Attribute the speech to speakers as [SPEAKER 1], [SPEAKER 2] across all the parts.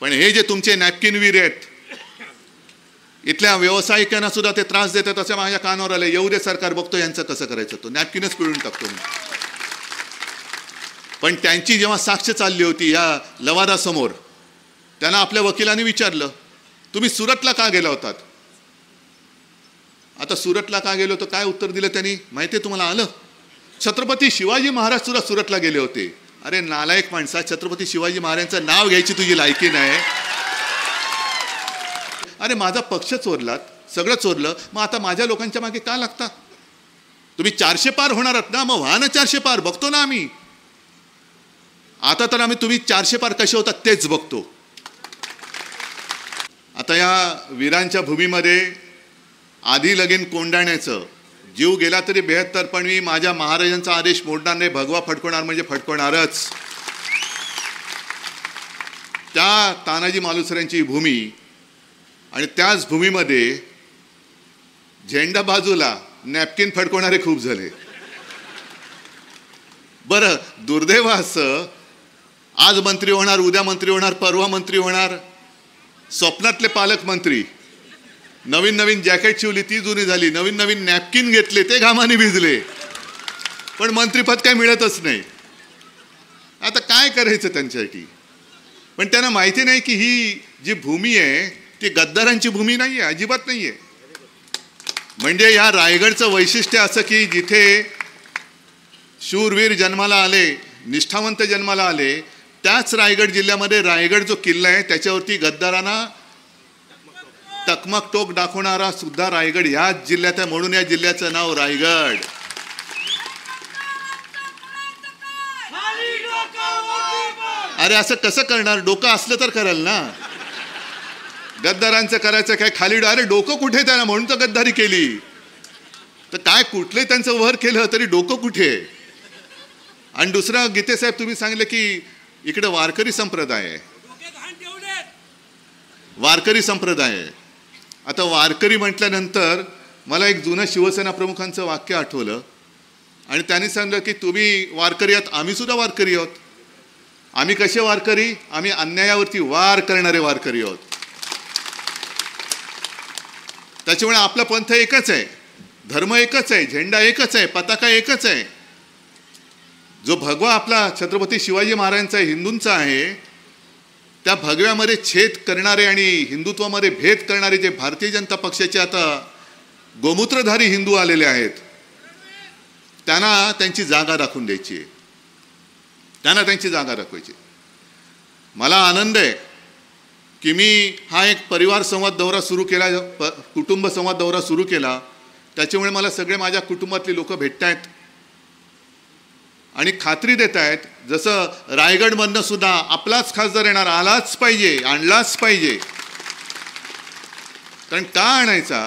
[SPEAKER 1] पण हे जे तुमचे नॅपकिन वीर आहेत, इथल्या व्यावसायिकांना सुद्धा ते त्रास देतात असं माझ्या कानावर आलं. येऊ दे सरकार, बघतो यांचं कसं करायचं, तो नॅपकिनच पिळून टाकतो मी. पण त्यांची जेव्हा साक्ष चालली होती या लवादासमोर, त्यांना आपल्या वकिलांनी विचारलं, तुम्ही सुरतला का गेला होतात? आता सुरतला का गेलो तर काय उत्तर दिलं त्यांनी माहिती आहे तुम्हाला? आलं, छत्रपती शिवाजी महाराज सुद्धा सुरतला गेले होते. अरे नालायक माणसा, छत्रपती शिवाजी महाराजांचं नाव घ्यायची तुझी लायकी नाही. अरे माझा पक्ष चोरलात, सगळं चोरलं, मग आता माझ्या लोकांच्या मागे का लागता? तुम्ही 400 पार होणार आहात ना, मग व्हा ना 400 पार, बघतो ना आम्ही. आता तर आम्ही तुम्ही 400 पार कसे होतात तेच बघतो. आता या वीरांच्या भूमीमध्ये आधी लगीन कोंडाण्याचं, जीव गेला तरी 72, पण मी माझ्या महाराजांचा आदेश मोडणार नाही, भगवा फडकवणार म्हणजे फडकवणारच. त्या तानाजी मालुसऱ्यांची भूमी आणि त्याच भूमीमध्ये झेंडा बाजूला नॅपकिन फडकवणारे खूप झाले. बरं, दुर्दैव असं, आज मंत्री होणार, उद्या मंत्री होणार, परवा मंत्री होणार, स्वप्नातले पालकमंत्री, नवीन नवीन जॅकेट शिवली ती जुनी झाली, नवीन नवीन नॅपकिन घेतले ते घामाने भिजले, पण मंत्रीपद काय मिळतच नाही. आता काय करायचं त्यांच्यासाठी? पण त्यांना माहिती नाही की ही जी भूमी आहे ती गद्दारांची भूमी नाही आहे, अजिबात नाही आहे. म्हणजे या रायगडचं वैशिष्ट्य असं की जिथे शूरवीर जन्माला आले, निष्ठावंत जन्माला आले, त्याच रायगड जिल्ह्यामध्ये रायगड जो किल्ला आहे त्याच्यावरती गद्दारांना टकमक टोक दाखवणारा सुद्धा रायगड ह्याच जिल्ह्यात आहे, म्हणून या जिल्ह्याचं नाव रायगड. अरे असं कसं करणार? डोकं असलं तर कराल ना. गद्दारांचं करायचं काय खाली? अरे डोकं कुठे त्याला, म्हणून तर गद्दारी केली. तर काय कुठलंही त्यांचं वर केलं तरी डोकं कुठे? आणि दुसरं, गीतेसाहेब तुम्ही सांगितलं की इकडे वारकरी संप्रदाय आहे, वारकरी संप्रदाय आहे. आता वारकरी म्हटल्यानंतर मला एक जुनं शिवसेना प्रमुखांचं वाक्य आठवलं आणि त्यांनी सांगितलं की तुम्ही वारकरी आहात, आम्ही सुद्धा वारकरी आहोत. आम्ही कसे वारकरी? आम्ही अन्यायावरती वार करणारे वारकरी आहोत. त्याच्यामुळे आपला पंथ एकच आहे, धर्म एकच आहे, झेंडा एकच आहे, पताका एकच आहे. जो भगवा आपला छत्रपती शिवाजी महाराजांचा हिंदूंचा आहे, त्या भगव्यामध्ये छेद करणारे आणि हिंदुत्वामध्ये भेद करणारे जे भारतीय जनता पक्षाचे आता गोमूत्रधारी हिंदू आलेले आहेत, त्यांना त्यांची जागा दाखवून द्यायची आहे, त्यांना त्यांची जागा दाखवायची. मला आनंद आहे की मी हा एक परिवार संवाद दौरा सुरू केला, कुटुंब संवाद दौरा सुरू केला. त्याच्यामुळे मला सगळे माझ्या कुटुंबातली लोक भेटत आहेत आणि खात्री देत आहेत, जसं रायगडमधनं सुद्धा आपलाच खासदार येणार, आलाच पाहिजे, आणलाच पाहिजे. कारण का आणायचा?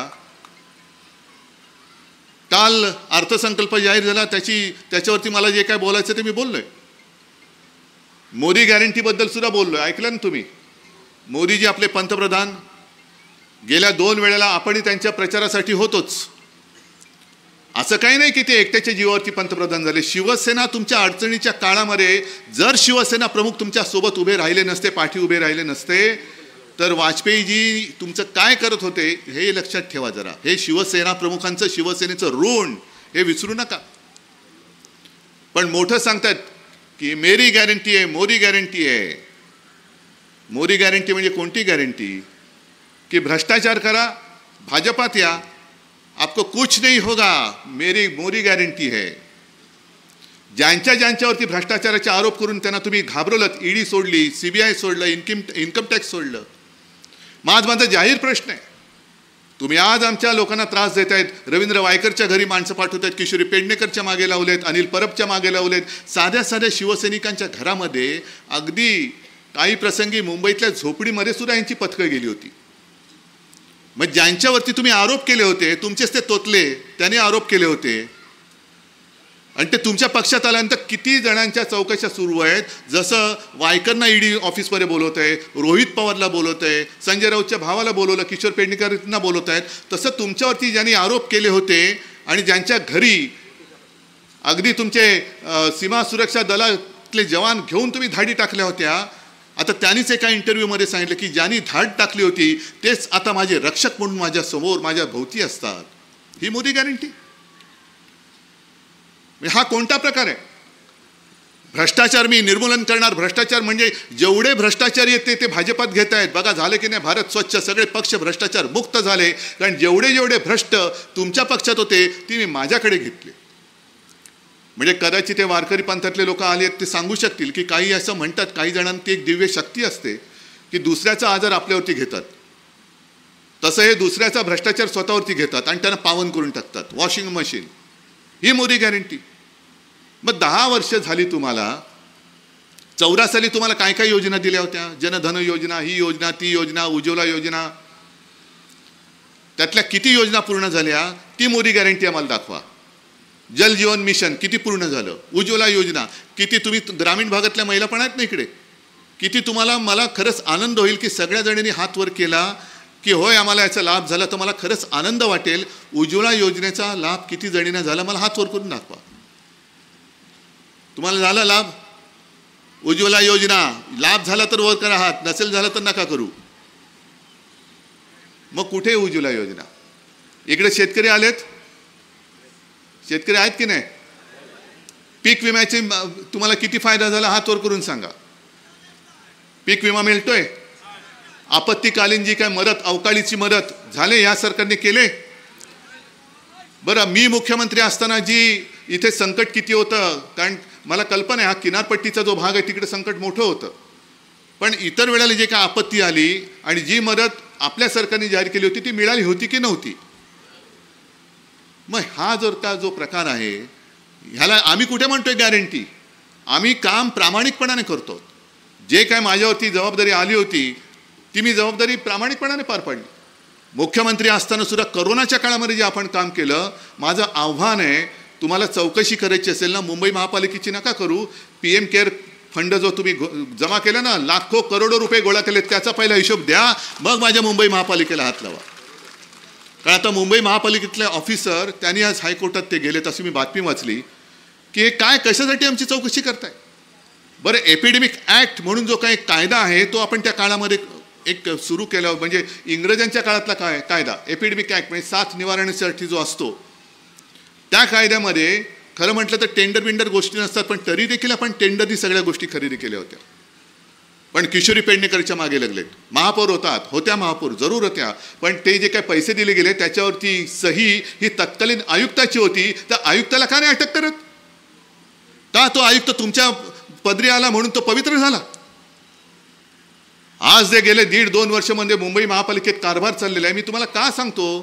[SPEAKER 1] काल अर्थसंकल्प जाहीर झाला, त्याच्यावरती मला जे काय बोलायचं ते मी बोललोय. मोदी गॅरंटीबद्दल सुद्धा बोललोय, ऐकलं ना तुम्ही? मोदीजी आपले पंतप्रधान, गेल्या 2 वेळेला आपणही त्यांच्या प्रचारासाठी होतोच. असं काही नाही की ते एकट्याच्या जीवावरती पंतप्रधान झाले. शिवसेना तुमच्या अडचणीच्या काळामध्ये जर शिवसेना प्रमुख तुमच्या सोबत उभे राहिले नसते, पाठी उभे राहिले नसते, तर वाजपेयीजी तुमचं काय करत होते हे लक्षात ठेवा जरा. हे शिवसेना प्रमुखांचं, शिवसेनेचं ऋण हे विसरू नका. पण मोठं सांगतात की मेरी गॅरंटी आहे, मोदी गॅरंटी आहे. मोदी गॅरंटी म्हणजे कोणती गॅरंटी? कि भ्रष्टाचार करा, भाजपात या, आपको कुछ नहीं होगा, मेरी मोदी गॅरंटी है. ज्यांच्यावरती भ्रष्टाचाराचे आरोप करून त्यांना तुम्ही घाबरवलं, ईडी सोडली, सीबीआय सोडलं, इन्कम टॅक्स सोडलं. माझा जाहीर प्रश्न आहे, तुम्ही आज आमच्या लोकांना त्रास देत आहेत. रवींद्र वायकरच्या घरी माणसं पाठवत आहेत, किशोरी पेडणेकरच्या मागे लावलेत, अनिल परबच्या मागे लावलेत. साध्या साध्या शिवसैनिकांच्या घरामध्ये अगदी काही प्रसंगी मुंबईतल्या झोपडीमध्ये सुद्धा यांची पथकं गेली होती. मग ज्यांच्यावरती तुम्ही आरोप केले होते, तुमचेच ते तोतले, त्यांनी आरोप केले होते आणि ते तुमच्या पक्षात आल्यानंतर किती जणांच्या चौकशा सुरू आहेत. जसं वायकरना ईडी ऑफिसमध्ये बोलवत आहे, रोहित पवारला बोलवत आहे, संजय राऊतच्या भावाला बोलवलं, किशोर पेडणेकरांना बोलवत आहेत, तसं तुमच्यावरती ज्यांनी आरोप केले होते आणि ज्यांच्या घरी अगदी तुमचे सीमा सुरक्षा दलातले जवान घेऊन तुम्ही धाडी टाकल्या होत्या, आता त्यांनीच एका इंटरव्ह्यूमध्ये सांगितलं की ज्यांनी धाड टाकली होती तेच आता माझे रक्षक म्हणून माझ्या समोर माझ्या भोवती असतात. ही मोदी गॅरंटी? हा कोणता प्रकार आहे? भ्रष्टाचार मी निर्मूलन करणार. भ्रष्टाचार म्हणजे जेवढे भ्रष्टाचारी आहेत ते भाजपात घेत आहेत. बघा झाले की नाही भारत स्वच्छ, सगळे पक्ष भ्रष्टाचार मुक्त झाले. कारण जेवढे भ्रष्ट तुमच्या पक्षात होते ती मी माझ्याकडे घेतले. म्हणजे कदाचित ते वारकरी पंथातले लोक आले आहेत ते सांगू शकतील की काही असं म्हणतात, काही जणांची एक दिव्य शक्ती असते की दुसऱ्याचा आजार आपल्यावरती घेतात. तसं हे दुसऱ्याचा भ्रष्टाचार स्वतःवरती घेतात आणि त्यांना पावन करून टाकतात. Washing machine. ही मोदी गॅरंटी. मग 10 वर्ष झाली तुम्हाला. 14 साली तुम्हाला काय काय योजना दिल्या होत्या? जनधन योजना, ही योजना, ती योजना, उज्ज्वला योजना. त्यातल्या किती योजना पूर्ण झाल्या ती मोदी गॅरंटी आम्हाला दाखवा. जल जीवन मिशन किती पूर्ण झालं? उज्ज्वला योजना किती? तुम्ही ग्रामीण भागातल्या महिला पण आहेत ना इकडे, किती तुम्हाला? मला खरंच आनंद होईल की सगळ्या जणींनी हात वर केला की होय आम्हाला याचा लाभ झाला, तर मला खरंच आनंद वाटेल. उज्ज्वला योजनेचा लाभ किती जणींना झाला मला हात वर करून दाखवा. तुम्हाला झाला लाभ? उज्ज्वला योजना लाभ झाला तर वर करा हात, नसेल झाला तर नका करू. मग कुठे उज्ज्वला योजना? इकडे शेतकरी आलेत, शेतकरी आहेत की नाही? पीक विम्याचे तुम्हाला किती फायदा झाला हात वर करून सांगा. पीक विमा मिळतोय? आपत्तीकालीन जी काय मदत, अवकाळीची मदत झाले या सरकारने केले? बरं, मी मुख्यमंत्री असताना जी इथे संकट किती होतं, कारण मला कल्पना आहे हा किनारपट्टीचा जो भाग आहे तिकडे संकट मोठं होतं, पण इतर वेळेला जे काय आपत्ती आली आणि जी मदत आपल्या सरकारने जाहीर केली होती ती मिळाली होती की नव्हती? मग हा जर का जो प्रकार आहे ह्याला आम्ही कुठे म्हणतोय गॅरंटी? आम्ही काम प्रामाणिकपणाने करतो. जे काय माझ्यावरती जबाबदारी आली होती ती मी जबाबदारी प्रामाणिकपणाने पार पाडली. मुख्यमंत्री असताना सुद्धा करोनाच्या काळामध्ये जे आपण काम केलं, माझं आव्हान आहे तुम्हाला चौकशी करायची असेल ना मुंबई महापालिकेची नका करू. PM केअर फंड जो तुम्ही जमा केला ना, लाखो करोडो रुपये गोळा केले, त्याचा पहिला हिशोब द्या, मग माझ्या मुंबई महापालिकेला हात लावा. कारण आता मुंबई महापालिकेतले ऑफिसर त्यांनी आज हायकोर्टात ते गेले, तशी मी बातमी वाचली की हे काय कशासाठी आमची चौकशी करताय? बरं, एपिडेमिक ॲक्ट म्हणून जो काही कायदा आहे तो आपण त्या काळामध्ये एक सुरू केला, म्हणजे इंग्रजांच्या काळातला काय कायदा एपिडेमिक ॲक्ट म्हणजे साथ निवारणासाठी जो असतो, त्या कायद्यामध्ये खरं म्हटलं तर टेंडर बिंडर गोष्टी नसतात, पण तरी देखील आपण टेंडरनी सगळ्या गोष्टी खरेदी केल्या होत्या. पण किशोरी पेडणेकरच्या मागे लागलेत. महापौर होत्या महापौर जरूर होत्या, पण ते जे काही पैसे दिले गेले त्याच्यावरती सही ही तत्कालीन आयुक्ताची होती. त्या आयुक्ताला का नाही अटक करत? का तो आयुक्त तुमच्या पदरी आला म्हणून तो पवित्र झाला? आज जे गेले 1.5-2 वर्ष म्हणजे मुंबई महापालिकेत कारभार चाललेला आहे. मी तुम्हाला का सांगतो?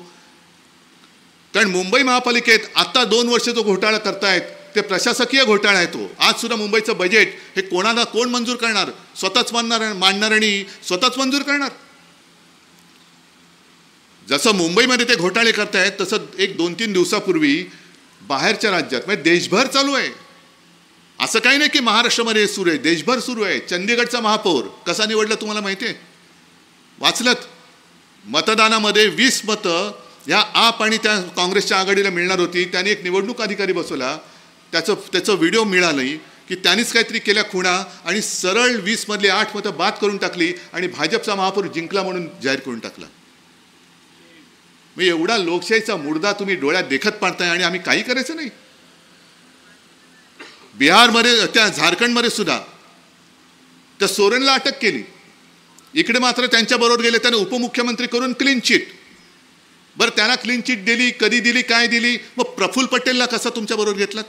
[SPEAKER 1] कारण मुंबई महापालिकेत आता 2 वर्ष जो घोटाळा करतायत ते प्रशासकीय घोटाळा आहे. तो आज सुद्धा मुंबईचं बजेट हे कोणाला कोण मंजूर करणार? स्वतःच मांडणार आणि स्वतःच मंजूर करणार. जसं मुंबईमध्ये ते घोटाळे करतायत तसं 1-2-3 दिवसापूर्वी बाहेरच्या राज्यात म्हणजे देशभर चालू आहे. असं काही नाही की महाराष्ट्रामध्ये सुरू आहे, देशभर सुरू आहे. चंदीगडचा महापौर कसा निवडला तुम्हाला माहिती आहे? वाचलत? मतदानामध्ये 20 मतं या आप आणि त्या काँग्रेसच्या आघाडीला मिळणार होती. त्यांनी एक निवडणूक अधिकारी बसवला, त्याचं व्हिडिओ मिळालं की त्यांनीच काहीतरी केल्या खुणा आणि सरळ 20 मधली 8 मतं बाद करून टाकली आणि भाजपचा महापौर जिंकला म्हणून जाहीर करून टाकला. मग एवढा लोकशाहीचा मुर्दा तुम्ही डोळ्यात देखत पाडताय आणि आम्ही काही करायचं नाही. बिहारमध्ये, त्या झारखंडमध्ये सुद्धा त्या सोरेनला अटक केली. इकडे मात्र त्यांच्याबरोबर गेले, त्याने उपमुख्यमंत्री करून क्लीन चिट. बरं, त्यांना क्लीन चिट दिली, कधी दिली, काय दिली? मग प्रफुल्ल पटेलला कसा तुमच्याबरोबर घेतलात?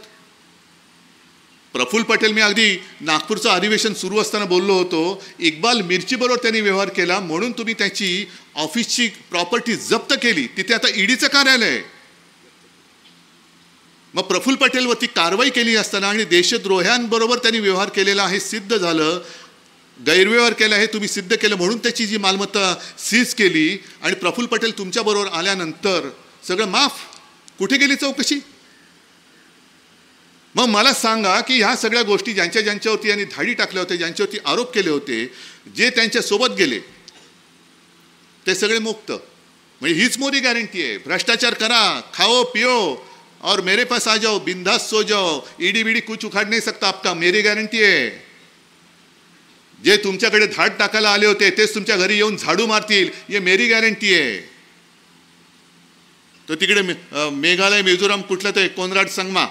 [SPEAKER 1] प्रफुल्ल पटेल, मी अगदी नागपूरचं अधिवेशन सुरू असताना बोललो होतो, इक्बाल मिर्ची बरोबर त्यांनी व्यवहार केला म्हणून तुम्ही त्याची ऑफिसची प्रॉपर्टी जप्त केली. तिथे आता ईडीचं कार्यालय आहे. मग प्रफुल्ल पटेलवरती कारवाई केली असताना आणि देशद्रोह्यांबरोबर त्यांनी व्यवहार केलेला हे सिद्ध झालं, गैरव्यवहार केला हे तुम्ही सिद्ध केलं म्हणून त्याची जी मालमत्ता सीज केली आणि प्रफुल्ल पटेल तुमच्याबरोबर आल्यानंतर सगळं माफ. कुठे गेली चौकशी? मग मला सांगा की ह्या सगळ्या गोष्टी ज्यांच्यावरती यांनी धाडी टाकल्या होत्या, ज्यांच्यावरती आरोप केले होते, जे त्यांच्यासोबत गेले ते सगळे मुक्त. म्हणजे हीच मोदी गॅरंटी आहे. भ्रष्टाचार करा, खाओ पिओ और मेरे पास आ जाओ, बिंदास सो जाओ, ईडी बीडी कुछ उखाड़ नहीं सकता आपका, मेरी गारंटी है. जे तुमच्याकडे धाड टाकायला आले होते तेच तुमच्या घरी येऊन झाडू मारतील, ये मेरी गॅरंटी आहे. तर तिकडे मेघालय, मिझोराम कुठलं तर कोनराड संगमा,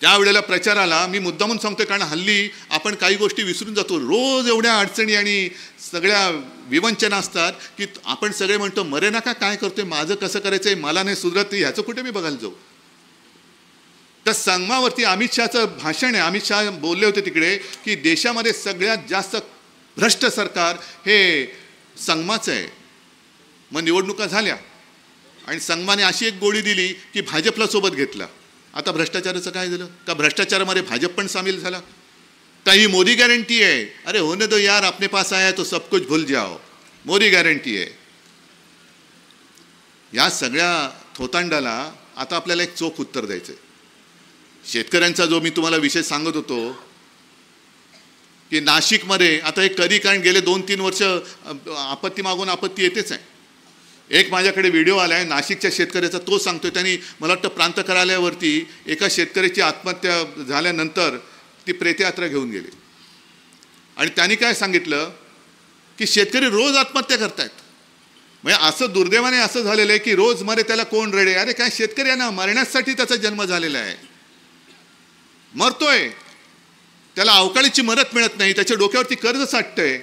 [SPEAKER 1] त्यावेळेला प्रचाराला मी मुद्दामून सांगतोय कारण हल्ली आपण काही गोष्टी विसरून जातो. रोज एवढ्या अडचणी आणि सगळ्या विवंचना असतात की आपण सगळे म्हणतो मरे नका, काय करतोय, माझं कसं करायचंय, मला नाही सुधरत, ह्याचं कुठे मी बघायला जाऊ. तर संगमावरती अमित शहाचं भाषण आहे. अमित शहा बोलले होते तिकडे की देशामध्ये सगळ्यात जास्त भ्रष्ट सरकार हे संगमाचं आहे. मग निवडणुका झाल्या आणि संगमाने अशी एक गोळी दिली की भाजपला सोबत घेतला. आता भ्रष्टाचाराचं काय झालं का? भ्रष्टाचारामध्ये भाजप पण सामील झाला. काही मोदी गॅरंटी आहे, अरे होने दो यार, अपने पास आया तो सब कुछ भूल जाओ, मोदी गॅरंटी आहे. या सगळ्या थोतांडाला आता आपल्याला एक चोख उत्तर द्यायचं आहे. शेतकऱ्यांचा जो मी तुम्हाला विषय सांगत होतो की नाशिकमध्ये आता हे कधी कारण गेले 2-3 वर्ष आपत्ती मागून आपत्ती येतेच आहे. एक माझ्याकडे व्हिडिओ आला आहे नाशिकच्या शेतकऱ्याचा, तो सांगतोय त्यांनी मला वाटतं प्रांत कार्यालयावरती एका शेतकऱ्याची आत्महत्या झाल्यानंतर ती प्रेतयात्रा घेऊन गेली आणि त्यांनी काय सांगितलं की शेतकरी रोज आत्महत्या करतायत. म्हणजे असं दुर्दैवाने असं झालेलं आहे की रोज मरे त्याला कोण रडे. अरे काय शेतकरी आहे ना, मरण्यासाठी त्याचा जन्म झालेला आहे, मरतोय, त्याला अवकाळीची मदत मिळत नाही, त्याच्या डोक्यावरती कर्ज साठतंय,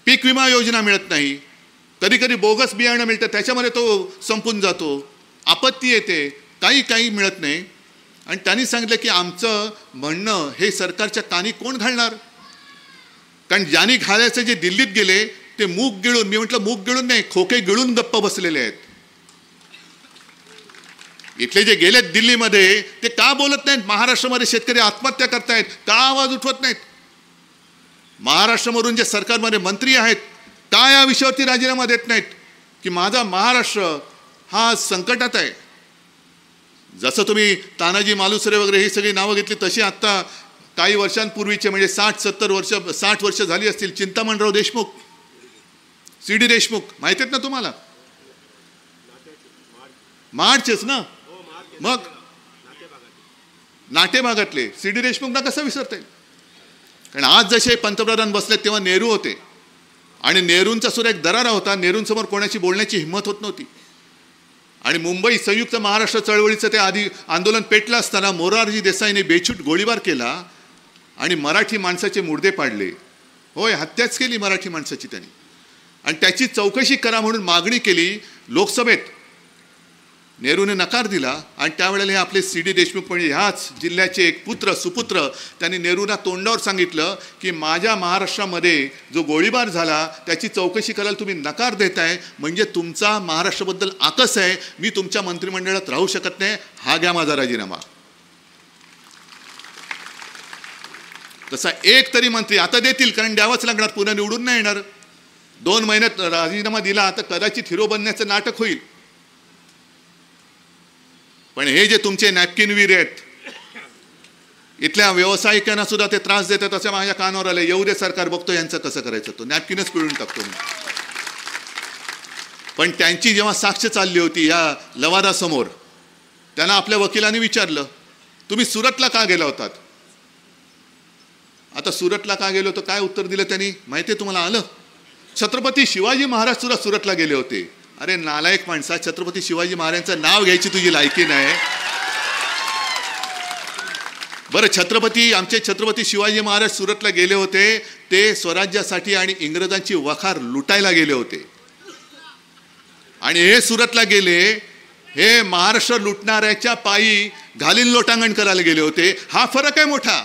[SPEAKER 1] पीक विमा योजना मिळत नाही, कधी कधी बोगस बियाणं मिळतं त्याच्यामध्ये तो संपून जातो, आपत्ती येते, काही मिळत नाही. आणि त्यांनी सांगितलं की आमचं म्हणणं हे सरकारच्या कानी कोण घालणार, कारण ज्यांनी घालायचं जे दिल्लीत गेले ते मूग गिळून, मी म्हटलं मूग गिळून नाही, खोके गिळून गप्प बसलेले आहेत. इथले जे गेलेत दिल्लीमध्ये ते का बोलत नाहीत? महाराष्ट्रामध्ये शेतकरी आत्महत्या करतायत, का आवाज उठवत नाहीत? महाराष्ट्रामधून जे सरकारमध्ये मंत्री आहेत का या विषयावरती राजीनामा देत नाहीत की माझा महाराष्ट्र हा संकटात आहे? जसं तुम्ही तानाजी मालुसरे वगैरे ही सगळी नावं घेतली तशी आत्ता काही वर्षांपूर्वीचे म्हणजे 60 वर्ष झाली असतील चिंतामणराव देशमुख, CD देशमुख माहिती आहेत ना तुम्हाला? मार्चच ना, मग नाटे भागातले CD देशमुखना कसं विसरता येईल? कारण आज जसे पंतप्रधान बसले तेव्हा नेहरू होते आणि नेहरूंचा सुद्धा एक दरारा होता, नेहरूंसमोर कोणाची बोलण्याची हिंमत होत नव्हती. आणि मुंबई संयुक्त महाराष्ट्र चळवळीचं ते आधी आंदोलन पेटलं असताना मोरारजी देसाईने बेछूट गोळीबार केला आणि मराठी माणसाचे मुर्दे पाडले. होय, हत्याच केली मराठी माणसाची त्यांनी. आणि त्याची चौकशी करा म्हणून मागणी केली लोकसभेत, नेहरूने नकार दिला. आणि त्यावेळेला हे आपले CD देशमुख म्हणजे ह्याच जिल्ह्याचे एक पुत्र सुपुत्र, त्यांनी नेहरूंना तोंडावर सांगितलं की माझ्या महाराष्ट्रामध्ये जो गोळीबार झाला त्याची चौकशी करायला तुम्ही नकार देताय, म्हणजे तुमचा महाराष्ट्राबद्दल आकस आहे, मी तुमच्या मंत्रिमंडळात राहू शकत नाही, हा घ्या माझा राजीनामा. तसा एक तरी मंत्री आता देतील, कारण द्यावाच लागणार, पुन्हा निवडून नाही येणार. 2 महिन्यात राजीनामा दिला तर कदाचित हिरो बनण्याचं नाटक होईल. पण हे जे तुमचे नॅपकिनवीर आहेत इथल्या व्यावसायिकांना सुद्धा ते त्रास देतात असं माझ्या कानावर आलं. येऊ दे सरकार, बघतो यांचं कसं करायचं, तो नॅपकिनच पिळून टाकतो. पण त्यांची जेव्हा साक्ष चालली होती या लवादासमोर, त्यांना आपल्या वकिलांनी विचारलं तुम्ही सुरतला का गेला होतात? आता सुरतला का गेलो होतो, काय उत्तर दिलं त्यांनी माहिती आहे तुम्हाला? आलं, छत्रपती शिवाजी महाराज सुद्धा सुरतला गेले होते. अरे नालायक माणसा, छत्रपती शिवाजी महाराजांचं नाव घ्यायची तुझी लायकी नाही. बरं, आमचे छत्रपती शिवाजी महाराज सुरतला गेले होते, ते स्वराज्यासाठी आणि इंग्रजांची वखार लुटायला गेले होते. आणि हे सुरतला गेले, हे महाराष्ट्र लुटणाऱ्याच्या पायी घालीन लोटांगण करायला गेले होते. हा फरक आहे मोठा.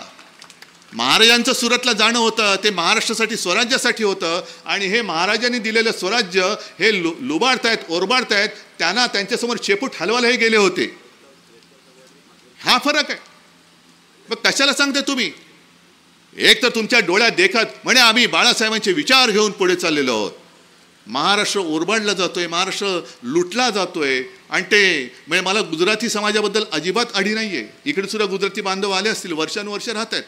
[SPEAKER 1] महाराजांचं सुरतला जाणं होतं ते महाराष्ट्रासाठी, स्वराज्यासाठी होतं. आणि हे महाराजांनी दिलेलं स्वराज्य हे लुबाडतायत, ओरबाडतायत, त्यांना त्यांच्यासमोर शेपूट हलवायला हे गेले होते. हा फरक आहे. मग कशाला सांगते तुम्ही? एक तर तुमच्या डोळ्यात देखत म्हणे आम्ही बाळासाहेबांचे विचार घेऊन पुढे चाललेलो आहोत. महाराष्ट्र ओरबाडला जातोय, महाराष्ट्र लुटला जातोय. आणि ते म्हणजे मला गुजराती समाजाबद्दल अजिबात अडी नाहीये. इकडे सुद्धा गुजराती बांधव आले असतील, वर्षानुवर्ष राहत आहेत.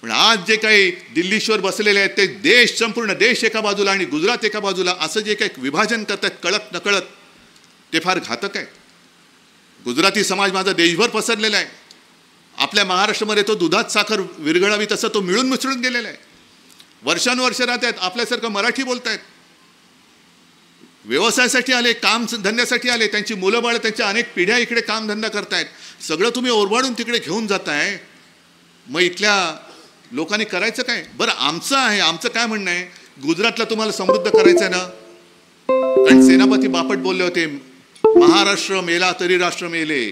[SPEAKER 1] पण आज जे काही दिल्लीश्वर बसलेले आहेत ते देश, संपूर्ण देश एका बाजूला आणि गुजरात एका बाजूला, असं जे काही विभाजन करतात कळत नकळत, ते फार घातक आहे. गुजराती समाज माझा देशभर पसरलेला आहे. आपल्या महाराष्ट्रामध्ये तो दुधात साखर विरघळावी तसं तो मिळून मिसळून गेलेला आहे. वर्षानुवर्ष राहत आहेत, आपल्यासारखं मराठी बोलतायत, व्यवसायासाठी आले, काम धंद्यासाठी आले, त्यांची मुलं बाळ त्यांच्या अनेक पिढ्या इकडे कामधंदा करतायत. सगळं तुम्ही ओरबाडून तिकडे घेऊन जाताय. मग इथल्या लोकांनी करायचं काय? बरं आमचं काय म्हणणं आहे, गुजरातला तुम्हाला समृद्ध करायचं आहे ना. कारण सेनापती बापट बोलले होते, महाराष्ट्र मेला तरी राष्ट्र मेले,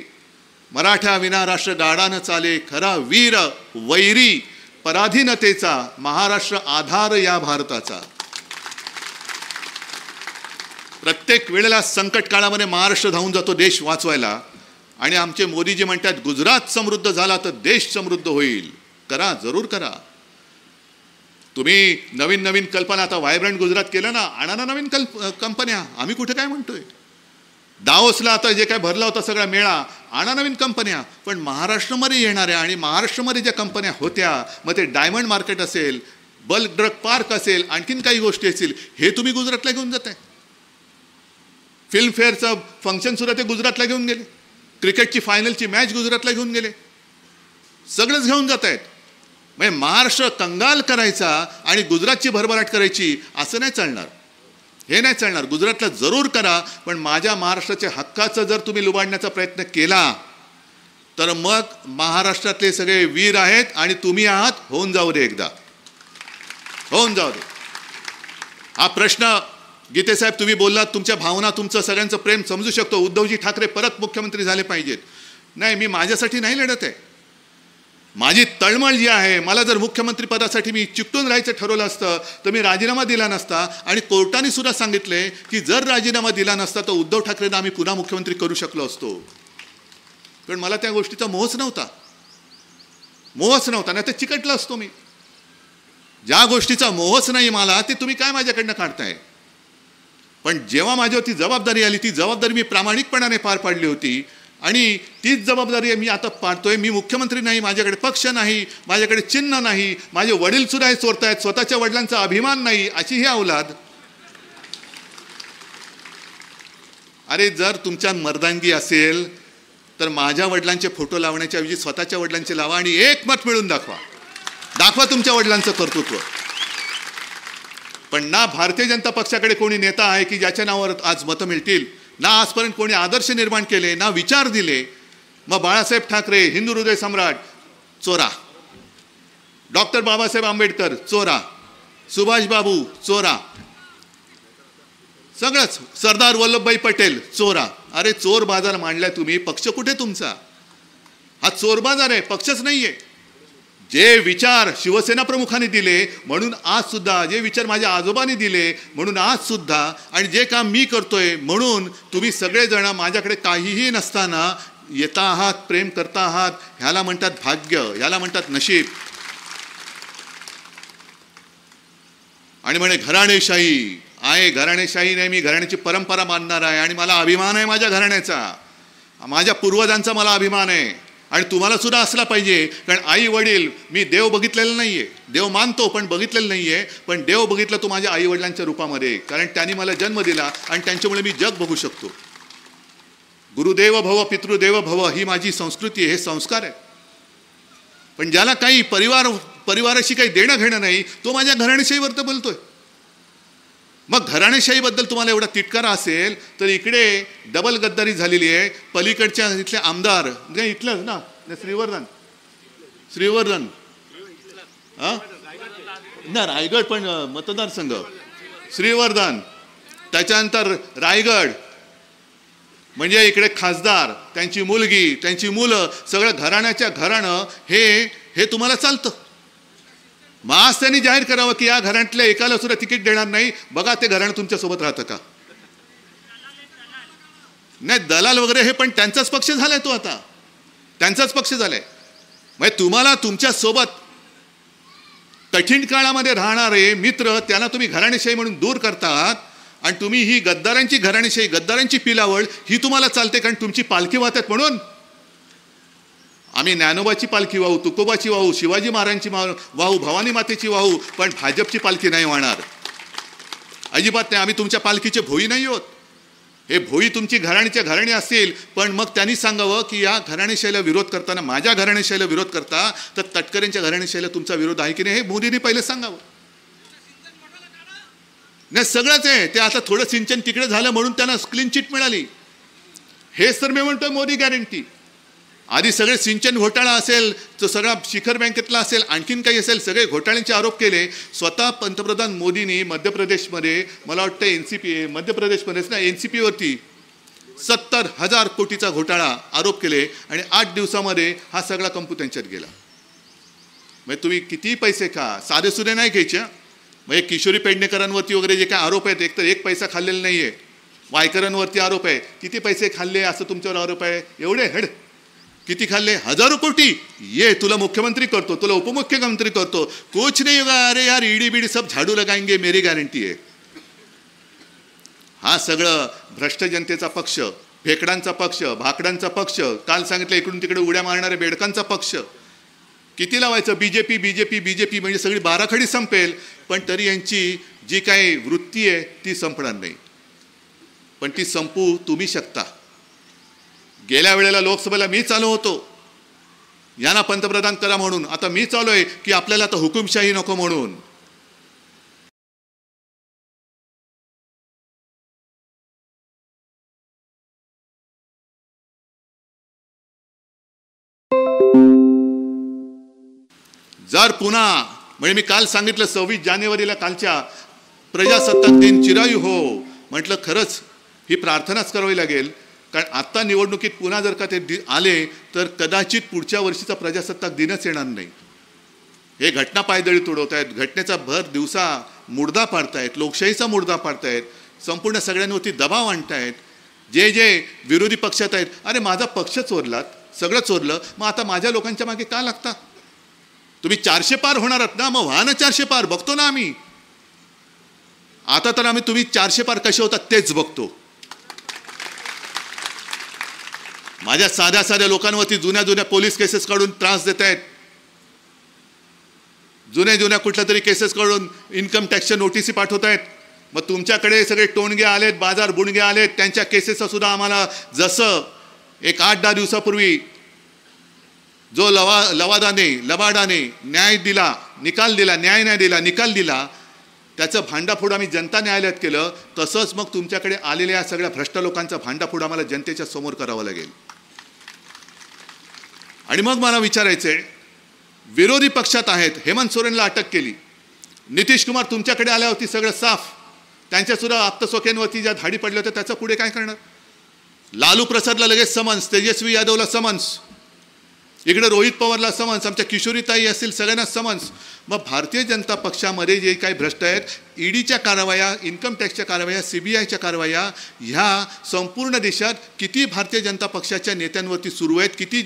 [SPEAKER 1] मराठा विना राष्ट्र गाडा न चाले, खरा वीर वैरी पराधीनतेचा, महाराष्ट्र आधार या भारताचा. प्रत्येक वेळेला संकट काळामध्ये महाराष्ट्र धावून जातो देश वाचवायला. आणि आमचे मोदीजी म्हणतात गुजरात समृद्ध झाला तर देश समृद्ध होईल. करा, जरूर करा. तुम्ही नवीन नवीन कल्पना, आता व्हायब्रंट गुजरात केलं ना, आणा ना नवीन कंपन्या. आम्ही कुठे काय म्हणतोय, दावोसला आता जे काय भरला होता सगळा मेळा, आणा नवीन कंपन्या. पण महाराष्ट्रामध्ये येणाऱ्या आणि महाराष्ट्रामध्ये ज्या कंपन्या होत्या, मग ते डायमंड मार्केट असेल, बल्क ड्रग पार्क असेल, आणखीन काही गोष्टी असतील, हे तुम्ही गुजरातला घेऊन जाताय. फिल्मफेअरचं फंक्शन सुद्धा ते गुजरातला घेऊन गेले, क्रिकेटची फायनलची मॅच गुजरातला घेऊन गेले, सगळंच घेऊन जात आहेत. म्हणजे महाराष्ट्र कंगाल करायचा आणि गुजरातची भरभराट करायची असं नाही चालणार, हे नाही चालणार. गुजरातला जरूर करा, पण माझ्या महाराष्ट्राच्या हक्काचं जर तुम्ही लुबाडण्याचा प्रयत्न केला तर मग महाराष्ट्रातले सगळे वीर आहेत आणि तुम्ही आहात, होऊन जाऊ दे, एकदा होऊन जाऊ दे. हा प्रश्न गीतेसाहेब तुम्ही बोललात, तुमच्या भावना, तुमचं सगळ्यांचं प्रेम समजू शकतो. उद्धवजी ठाकरे परत मुख्यमंत्री झाले पाहिजेत. नाही, मी माझ्यासाठी नाही लढत आहे. माझी तळमळ जी आहे, मला जर मुख्यमंत्री पदासाठी मी चिकटून राहायचं ठरवलं असतं तर मी राजीनामा दिला नसता. आणि कोर्टाने सुद्धा सांगितले की जर राजीनामा दिला नसता तर उद्धव ठाकरेंना आम्ही पुन्हा मुख्यमंत्री करू शकलो असतो. पण मला त्या गोष्टीचा मोहच नव्हता, नाही तर चिकटला असतो मी. ज्या गोष्टीचा मोहच नाही मला, ते तुम्ही काय माझ्याकडनं काढताय. पण जेव्हा माझ्यावरती जबाबदारी आली, ती जबाबदारी मी प्रामाणिकपणाने पार पाडली होती. आणि तीच जबाबदारी मी आता पाडतोय. मी मुख्यमंत्री नाही, माझ्याकडे पक्ष नाही, माझ्याकडे चिन्ह नाही, माझे वडील सुद्धा हे चोरतायत, स्वतःच्या वडिलांचा अभिमान नाही, अशी ही औलाद. अरे जर तुमच्या मर्दांगी असेल तर माझ्या वडिलांचे फोटो लावण्याच्या ऐवजी स्वतःच्या वडिलांचे लावा आणि एक मत मिळून दाखवा तुमच्या वडिलांचं कर्तृत्व. पण ना भारतीय जनता पक्षाकडे कोणी नेता आहे की ज्याच्या नावावर आज मतं मिळतील, ना आजपर्यंत कोणी आदर्श निर्माण केले, ना विचार दिले. मग बाळासाहेब ठाकरे हिंदू हृदय सम्राट चोरा, डॉक्टर बाबासाहेब आंबेडकर चोरा, सुभाष बाबू चोरा, सगळंच, सरदार वल्लभभाई पटेल चोरा. अरे चोर बाजार मांडलाय तुम्ही, पक्ष कुठे तुमचा? हा चोर बाजार आहे, पक्षच नाहीये. जे विचार शिवसेना प्रमुखांनी दिले म्हणून आज सुद्धा, जे विचार माझ्या आजोबांनी दिले म्हणून आज सुद्धा, आणि जे काम मी करतोय म्हणून तुम्ही सगळेजण माझ्याकडे काहीही नसताना येता आहात, प्रेम करता आहात. ह्याला म्हणतात भाग्य, ह्याला म्हणतात नशीब. आणि म्हणे घराणेशाही आहे, घराणेशाही नाही, मी घराण्याची परंपरा मानणार आहे आणि मला अभिमान आहे माझ्या घराण्याचा, माझ्या पूर्वजांचा मला अभिमान आहे. आणि तुम्हाला सुद्धा असला पाहिजे. कारण आई वडील, मी देव बघितलेलं नाहीये, देव मानतो पण बघितलेलं नाहीये, पण देव बघितलं तो माझ्या आई वडिलांच्या रूपामध्ये, कारण त्यांनी मला जन्म दिला आणि त्यांच्यामुळे मी जग बघू शकतो. गुरुदेव भव पितृदेव भव ही माझी संस्कृती, हे संस्कार आहे. पण ज्याला काही परिवाराशी काही देणं घेणं नाही, तो माझ्या घराणेशाहीवर तर बोलतोय. मग घराणेशाहीबद्दल तुम्हाला एवढा तिटकारा असेल तर इकडे डबल गद्दारी झालेली आहे. पलीकडच्या इथले आमदार, इथलंच ना, श्रीवर्धन ना, रायगड पण मतदारसंघ, श्रीवर्धन, त्याच्यानंतर रायगड, म्हणजे इकडे खासदार, त्यांची मुलगी, त्यांची मुलं, सगळं घराण्याच्या घराणं हे तुम्हाला चालतं. मग आज त्यांनी जाहीर करावं की या घराण्यातल्या एकाला सुद्धा तिकीट देणार नाही. बघा ते घराणं तुमच्यासोबत राहतं का? नाही, दलाल वगैरे हे पण त्यांचाच पक्ष झालाय, तो आता त्यांचाच पक्ष झालाय. म्हणजे तुम्हाला तुमच्या सोबत कठीण काळामध्ये राहणारे मित्र, त्यांना तुम्ही घराणेशाही म्हणून दूर करतात. आणि तुम्ही ही गद्दारांची घराणेशाही, गद्दारांची पिलावळ ही तुम्हाला चालते, कारण तुमची पालखी वाहतात म्हणून. आम्ही ज्ञानोबाची पालखी वाहू, तुकोबाची वाहू, शिवाजी महाराजांची वाहू, भवानी मातेची वाहू, पण भाजपची पालखी नाही वाहणार, अजिबात नाही. आम्ही तुमच्या पालखीचे भोई नाही होत. हे भोई तुमची घराणीच्या घराणी असतील, पण मग त्यांनी सांगावं की या घराणेशाहीला विरोध करताना, माझ्या घराणेशाहीला विरोध करता तर तटकरेंच्या घराणेशाहीला तुमचा विरोध आहे की नाही, हे मोदींनी पहिले सांगावं. नाही सगळंच आहे ते. आता थोडं सिंचन तिकडे झालं म्हणून त्यांना क्लीन चिट मिळाली. हेच तर मी म्हणतोय मोदी गॅरंटी. आधी सगळे सिंचन घोटाळा असेल, तो सगळा शिखर बँकेतला असेल, आणखीन काही असेल, सगळे घोटाळ्यांचे आरोप केले. स्वतः पंतप्रधान मोदींनी मध्य प्रदेशमध्ये, मला वाटतं एनसीपी, मध्य प्रदेशमध्येच ना, एनसीपीवरती 70,000 कोटीचा घोटाळा आरोप केले आणि 8 दिवसामध्ये हा सगळा कंपू त्यांच्यात गेला. म्हणजे तुम्ही किती पैसे खा, साधे सुधे नाही घ्यायचे. म्हणजे किशोरी पेडणेकरांवरती वगैरे जे काय आरोप आहेत, एक तर एक पैसा खाल्लेला नाही आहे. वायकरांवरती आरोप आहे, किती पैसे खाल्ले असं तुमच्यावर आरोप आहे. एवढे हेड किती खाल्ले, हजारो कोटी. ये तुला मुख्यमंत्री करतो, तुला उपमुख्यमंत्री करतो, कुछ नहीं होगा. अरे यार ईडी बीडी सब झाडू लगाएंगे, मेरी गॅरंटी आहे. हा सगळं भ्रष्ट जनतेचा पक्ष, फेकडांचा पक्ष, भाकडांचा पक्ष, काल सांगितलं इकडून तिकडे उड्या मारणाऱ्या बेडकांचा पक्ष. किती लावायचं बीजेपी बीजेपी बीजेपी, म्हणजे सगळी बाराखडी संपेल, पण तरी यांची जी काही वृत्ती आहे ती संपणार नाही. पण ती संपू तुम्ही शकता. गेल्या वेळेला लोकसभेला मी चालू होतो यांना पंतप्रधान करा म्हणून, आता मी चालू आहे की आपल्याला आता हुकुमशाही नको म्हणून. जर पुन्हा, म्हणजे मी काल सांगितलं 26 जानेवारीला कालच्या प्रजासत्ताक दिन चिरायू हो, म्हटलं खरंच ही प्रार्थनाच करावी लागेल. कारण आत्ता निवडणुकीत पुन्हा जर का ते आले तर कदाचित पुढच्या वर्षीचा प्रजासत्ताक दिनच येणार नाही. हे घटना पायदळी तुडवत आहेत, घटनेचा भर दिवसा मुर्दा पाडतायत, लोकशाहीचा मुर्दा पाडतायत, संपूर्ण सगळ्यांवरती दबाव आणतायत. जे जे विरोधी पक्षात आहेत, अरे माझा पक्ष चोरलात, सगळं चोरलं, मग आता माझ्या लोकांच्या मागे का लागता? तुम्ही 400 पार होणार आहात ना, मग व्हा ना 400 पार, बघतो ना आम्ही. आता तर आम्ही तुम्ही 400 पार कसे होतात तेच बघतो. माझ्या साध्या साध्या लोकांवरती जुन्या जुन्या पोलीस केसेस काढून त्रास देत आहेत. जुन्या कुठल्या तरी केसेस काढून इन्कम टॅक्सच्या नोटिसी पाठवत आहेत. मग तुमच्याकडे सगळे टोणगे आलेत, बाजार बुणगे आलेत, त्यांच्या केसेसचा सुद्धा आम्हाला जसं एक 8-10 दिवसापूर्वी जो लवादाने न्याय दिला, निकाल दिला, न्याय नाही दिला, निकाल दिला, त्याचं भांडाफोड आम्ही जनता न्यायालयात केलं. तसंच मग तुमच्याकडे आलेल्या या सगळ्या भ्रष्ट लोकांचा भांडाफोड आम्हाला जनतेच्या समोर करावं लागेल. आणि मग मला विचारायचंय, विरोधी पक्षात आहेत, हेमंत सोरेनला अटक केली, नितीश कुमार तुमच्याकडे आल्यावरती सगळं साफ, त्यांच्यासुद्धा आप्तस्वकीयांवरती ज्या धाडी पडल्या होत्या त्याचं पुढे काय करणार? लालू प्रसादला लगेच समन्स, तेजस्वी यादवला समन्स, इकडे रोहित पवारला समन्स, आमच्या किशोरीताई असतील सगळ्यांना समन्स. मग भारतीय जनता पक्षामध्ये जे काही भ्रष्ट आहेत, ईडीच्या कारवाया, इन्कम टॅक्सच्या कारवाया, CBIच्या कारवाया, ह्या संपूर्ण देशात किती भारतीय जनता पक्षाच्या नेत्यांवरती सुरू आहेत, किती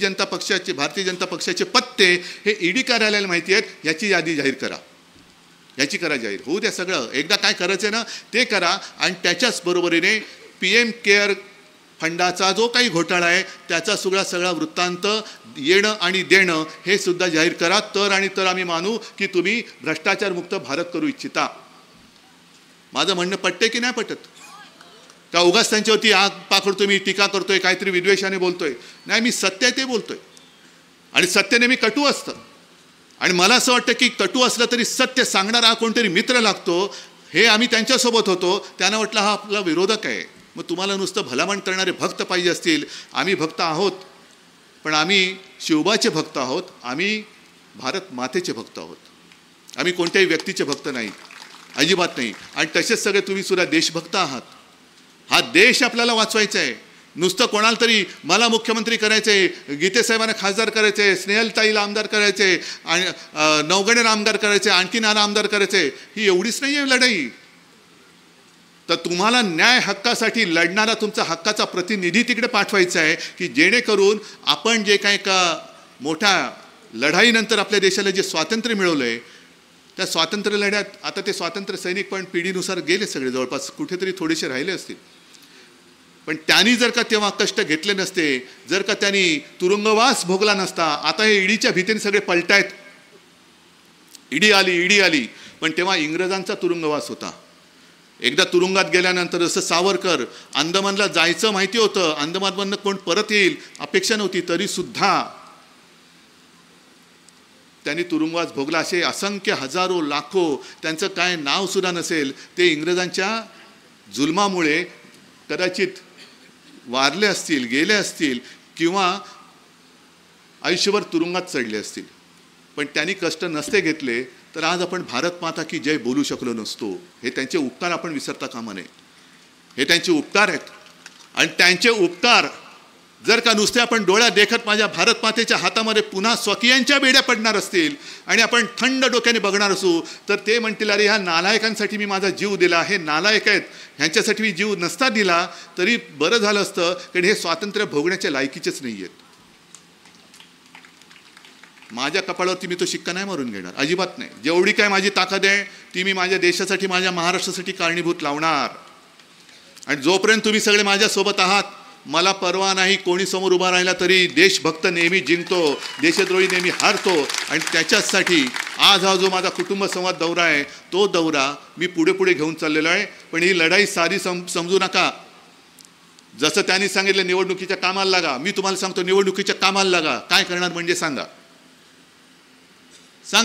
[SPEAKER 1] भारतीय जनता पक्षाचे पत्ते हे ईडी कार्यालयाला माहिती आहेत, याची यादी जाहीर करा. याची करा जाहीर, होऊ द्या सगळं. एकदा काय करायचं ना ते करा. आणि त्याच्याच बरोबरीने PM केअर फंडाचा जो काही घोटाळा आहे त्याचा सगळा वृत्तांत येणं आणि देणं हे सुद्धा जाहीर करा. तर आम्ही मानू की तुम्ही भ्रष्टाचारमुक्त भारत करू इच्छिता. माझं म्हणणं पटते की नाही पटत? का उगाच त्यांच्यावरती आग पाकडतोय, मी टीका करतोय, काहीतरी विद्वेषाने बोलतोय? नाही, मी सत्य आहे ते बोलतोय. आणि सत्य नेहमी कटू असतं. आणि मला असं वाटतं की कटू असलं तरी सत्य सांगणारा हा कोणतरी मित्र लागतो. हे आम्ही त्यांच्यासोबत होतो, त्यांना वाटलं हा आपला विरोधक आहे. मग तुम्हाला नुसतं भलामण करणारे भक्त पाहिजे असतील. आम्ही भक्त आहोत, पण आम्ही शिवबाचे भक्त आहोत, आम्ही भारत मातेचे भक्त आहोत. आम्ही कोणत्याही व्यक्तीचे भक्त नाही, अजिबात नाही. आणि तसेच सगळे तुम्ही सुद्धा देशभक्त आहात. हा देश आपल्याला वाचवायचा आहे. नुसतं कोणाला तरी मला मुख्यमंत्री करायचे आहे, गीते साहेबांना खासदार करायचे आहे, स्नेहलताईला आमदार करायचे, आणि नवगणेला आमदार करायचे, आणखीन आमदार करायचे, ही एवढीच नाही आहे लढाई. तर तुम्हाला न्याय हक्कासाठी लढणारा तुमचा हक्काचा प्रतिनिधी तिकडे पाठवायचा आहे की जेणेकरून आपण जे काही का मोठ्या लढाईनंतर आपल्या देशाला जे स्वातंत्र्य मिळवलं आहे त्या स्वातंत्र्य लढ्यात, आता ते स्वातंत्र्य सैनिक पण पिढीनुसार गेले सगळे, जवळपास कुठेतरी थोडेसे राहिले असतील, पण त्यांनी जर का तेव्हा कष्ट घेतले नसते, जर का त्यांनी तुरुंगवास भोगला नसता, आता हे ईडीच्या भीतीने सगळे पलटायत. ईडी आली, पण तेव्हा इंग्रजांचा तुरुंगवास होता. एकदा तुरुंगात गेल्यानंतर जसं सावरकर अंदमानला जायचं माहिती होतं, अंदमानमधनं कोण परत येईल अपेक्षा नव्हती, तरी सुद्धा त्यांनी तुरुंगवास भोगला. असे असंख्य हजारो लाखो, त्यांचं काय नाव सुद्धा नसेल, ते इंग्रजांच्या जुलमामुळे कदाचित वारले असतील, गेले असतील किंवा आयुष्यभर तुरुंगात चढले असतील. पण त्यांनी कष्ट नसते घेतले तर आज आपण भारत माता की जय बोलू शकलो नसतो. हे त्यांचे उपकार आपण विसरता कामा नये. हे त्यांचे उपकार आहेत. आणि त्यांचे उपकार जर का नुसते आपण डोळ्यात देखत माझ्या भारत मातेच्या हातामध्ये पुन्हा स्वकीयांच्या बेड्या पडणार असतील आणि आपण थंड डोक्याने बघणार असू, तर ते म्हणतील अरे ह्या नालायकांसाठी मी माझा जीव दिला, हे नालायक आहेत, ह्यांच्यासाठी मी जीव नसता दिला तरी बरं झालं असतं, कारण हे स्वातंत्र्य भोगण्याच्या लायकीचेच नाही आहेत. माझ्या कपाळावरती मी तो शिक्का नाही मारून घेणार, अजिबात नाही. जेवढी काय माझी ताकद आहे ती मी माझ्या देशासाठी, माझ्या महाराष्ट्रासाठी कारणीभूत लावणार. आणि जोपर्यंत तुम्ही सगळे माझ्यासोबत आहात, मला परवा नाही कोणी समोर उभा राहिला तरी देशभक्त नेहमी जिंकतो, देशद्रोही नेहमी हारतो. आणि त्याच्यासाठी आज हा जो माझा कुटुंब संवाद दौरा आहे, तो दौरा मी पुढे पुढे घेऊन चाललेलो आहे. पण ही लढाई सारी समजू नका. जसं त्यांनी सांगितलं निवडणुकीच्या कामाला लागा, मी तुम्हाला सांगतो निवडणुकीच्या कामाला लागा. काय करणार म्हणजे सांगा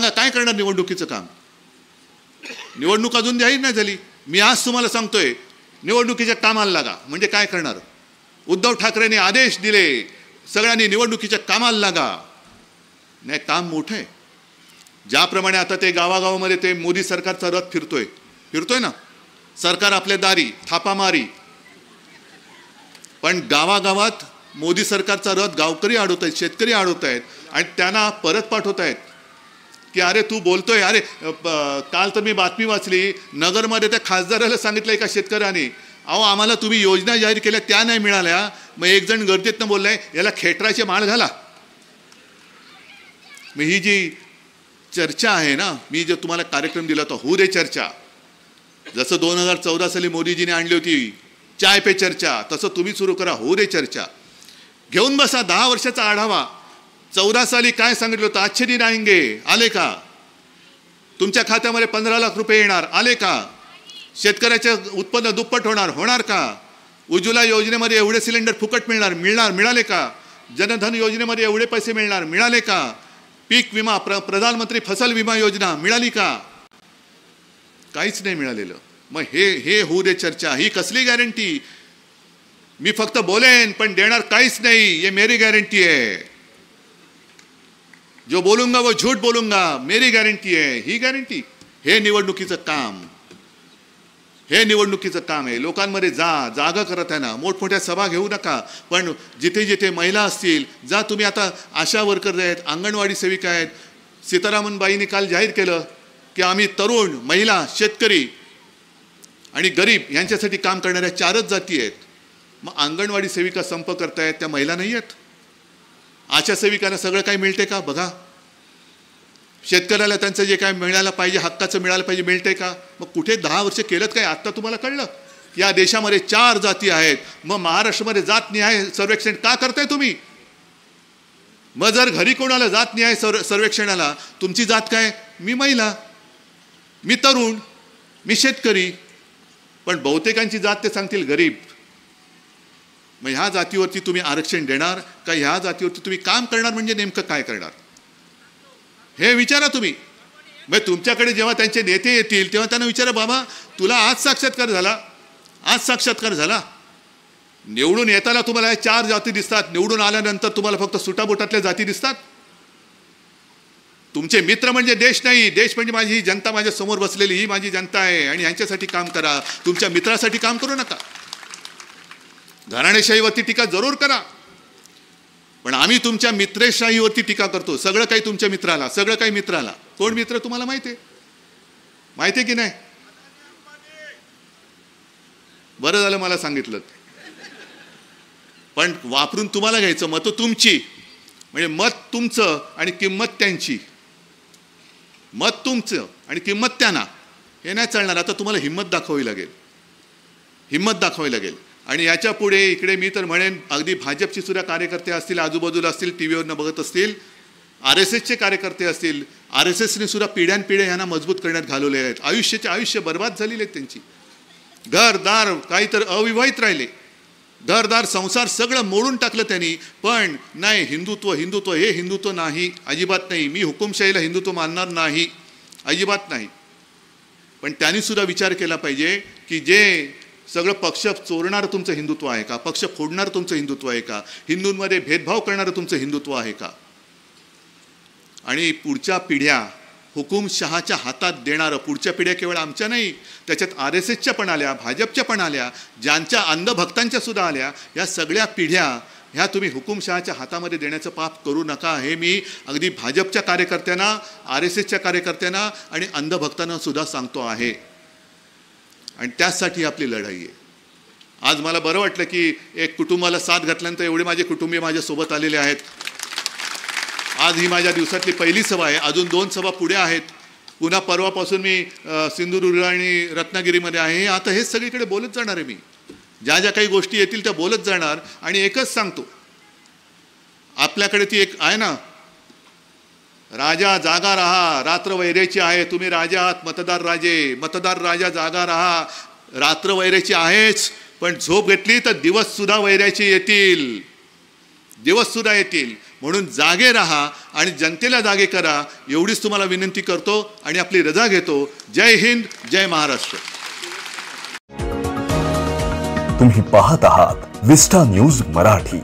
[SPEAKER 1] काय करणार निवडणुकीचं काम? निवडणूक अजून जाहीर नाही झाली, मी आज तुम्हाला सांगतोय निवडणुकीच्या कामाला लागा. म्हणजे काय करणार? उद्धव ठाकरेंनी आदेश दिले सगळ्यांनी निवडणुकीच्या कामाला लागा. नाही, काम मोठं आहे. ज्याप्रमाणे आता ते गावागावामध्ये ते मोदी सरकारचा रथ फिरतोय ना, सरकार आपल्या दारी थापामारी, पण गावागावात मोदी सरकारचा रथ गावकरी अडवत आहेत, शेतकरी अडवत आहेत आणि त्यांना परत पाठवत आहेत की अरे तू बोलतोय. अरे काल तर मी बातमी वाचली, नगरमध्ये त्या खासदाराला सांगितलं एका शेतकऱ्याने, अहो आम्हाला तुम्ही योजना जाहीर केल्या त्या नाही मिळाल्या. मग एक जण गर्दीतनं बोललाय याला खेटराचे माळ घाला. मग ही जी चर्चा आहे ना, मी जो तुम्हाला कार्यक्रम दिला होता होऊ दे चर्चा, जसं 2014 साली मोदीजीने आणली होती चाय पे चर्चा, तसं तुम्ही सुरू करा होऊ दे चर्चा. घेऊन बसा 10 वर्षाचा आढावा. 14 साली काय सांगितलं होतं? अच्छे दिन आएंगे, आले का? तुमच्या खात्यामध्ये 15 लाख रुपये येणार, आले का? शेतकऱ्याचे उत्पन्न दुप्पट होणार का? उज्ज्वला योजनेमध्ये एवढे सिलेंडर फुकट मिळाले का? जनधन योजनेमध्ये एवढे पैसे मिळणार, मिळाले का? पीक विमा, प्रधानमंत्री फसल विमा योजना मिळाली का? काहीच नाही मिळालेलं. मग हे होऊ दे चर्चा. ही कसली गॅरंटी? मी फक्त बोलेन पण देणार काहीच नाही, ये मेरी गॅरंटी है. जो बोलूंगा वो झूठ बोलूंगा, मेरी गॅरंटी आहे. ही गॅरंटी, हे निवडणुकीचं काम आहे. लोकांमध्ये जागा करत आहे ना, मोठमोठ्या सभा घेऊ नका, पण जिथे जिथे महिला असतील जा तुम्ही. आता आशा वर्कर आहेत, अंगणवाडी सेविका आहेत. सीतारामनबाईंनी काल जाहीर केलं की आम्ही तरुण, महिला, शेतकरी आणि गरीब यांच्यासाठी काम करणाऱ्या 4च जाती आहेत. मग अंगणवाडी सेविका संप करतायत, त्या महिला नाही आहेत. आशा सेविकांना सगळं काही मिळते का? बघा. शेतकऱ्याला त्यांचं जे काय मिळायला पाहिजे, हक्काचं मिळायला पाहिजे, मिळते का? मग कुठे 10 वर्ष केलं काय? आत्ता तुम्हाला कळलं या देशामध्ये 4 जाती आहेत. मग महाराष्ट्रामध्ये जातनिहाय सर्वेक्षण का करताय तुम्ही? मग जर घरी कोणाला जातनिहाय सर्वेक्षणाला, तुमची जात काय? मी महिला, मी तरुण, मी शेतकरी, पण बहुतेकांची जात ते सांगतील गरीब. मग ह्या जातीवरती तुम्ही आरक्षण देणार का? ह्या जातीवरती तुम्ही काम करणार म्हणजे नेमकं काय करणार हे विचारा तुम्ही. मग तुमच्याकडे जेव्हा त्यांचे नेते येतील तेव्हा त्यांना विचारा, बाबा तुला आज साक्षात्कार झाला, निवडून येताना तुम्हाला 4 जाती दिसतात, निवडून आल्यानंतर तुम्हाला फक्त सुटाबुटातल्या जाती दिसतात. तुमचे मित्र म्हणजे देश नाही, देश म्हणजे माझी ही जनता, माझ्या समोर बसलेली ही माझी जनता आहे आणि ह्यांच्यासाठी काम करा. तुमच्या मित्रासाठी काम करू नका. घराणेशाहीवरती टीका जरूर करा, पण आम्ही तुमच्या मित्रशाहीवरती टीका करतो. सगळं काही तुमच्या मित्राला, सगळं काही मित्राला. कोण मित्र तुम्हाला माहिती आहे की नाही? बरं झालं मला सांगितलं. पण वापरून तुम्हाला घ्यायचं, मतं तुमची, म्हणजे मत तुमचं आणि किंमत त्यांची. मत तुमचं आणि किंमत त्यांना, हे नाही चालणार. आता तुम्हाला हिंमत दाखवावी लागेल. आणि याच्या पुढे इकडे मी तर म्हणेन, अगदी भाजपचे सुद्धा कार्यकर्ते असतील, आजूबाजूला असतील, टीव्हीवरनं बघत असतील, RSSचे कार्यकर्ते असतील, RSSने सुद्धा पिढ्यानपिढ्या यांना मजबूत करण्यात घालवले आहेत. आयुष्य बर्बाद झालेली आहेत त्यांची. घरदार काही तर अविवाहित राहिले, घरदार संसार सगळं मोडून टाकलं त्यांनी. पण नाही, हिंदुत्व हिंदुत्व हे हिंदुत्व नाही, अजिबात नाही. मी हुकुमशाहीला हिंदुत्व मानणार नाही, अजिबात नाही. पण त्यांनी सुद्धा विचार केला पाहिजे की जे सगळं पक्ष चोरणारं तुमचं हिंदुत्व आहे का, पक्ष फोडणारं तुमचं हिंदुत्व आहे का, हिंदूंमध्ये भेदभाव करणारं तुमचं हिंदुत्व आहे का. आणि पुढच्या पिढ्या हुकुमशहाच्या हातात देणारं, पुढच्या पिढ्या केवळ आमच्या नाही, त्याच्यात RSSच्या पण आल्या, भाजपच्या पण आल्या, ज्यांच्या अंधभक्तांच्या सुद्धा आल्या, या सगळ्या पिढ्या ह्या तुम्ही हुकुमशहाच्या हातामध्ये देण्याचं पाप करू नका. हे मी अगदी भाजपच्या कार्यकर्त्यांना, RSSच्या कार्यकर्त्यांना आणि अंधभक्तांना सुद्धा सांगतो आहे. आणि त्याचसाठी आपली लढाई आहे. आज मला बरं वाटलं की एक कुटुंबाला साथ घातल्यानंतर एवढे माझे कुटुंबीय माझ्यासोबत आलेले आहेत. आज ही माझ्या दिवसातली पहिली सभा आहे, अजून 2 सभा पुढे आहेत. पुन्हा परवापासून मी सिंधुदुर्ग आणि रत्नागिरीमध्ये आहे. आता हे सगळीकडे बोलत जाणार आहे. मी ज्या ज्या काही गोष्टी येतील त्या बोलत जाणार. आणि एकच सांगतो, आपल्याकडे ती एक आहे ना, राजा जागा रहा, रात्र वैरेची आहे. तुम्ही राजा आहात, मतदार राजे, मतदार राजा जागा रहा. रात्र वैरेची आहेच, पण झोप घेतली तर दिवस सुद्धा वैऱ्याचे येतील, दिवस सुद्धा येतील. म्हणून जागे रहा आणि जनतेला जागे करा, एवढीच तुम्हाला विनंती करतो आणि आपली रजा घेतो. जय हिंद, जय महाराष्ट्र.
[SPEAKER 2] तुम्ही पाहत आहात विस्टा न्यूज मराठी.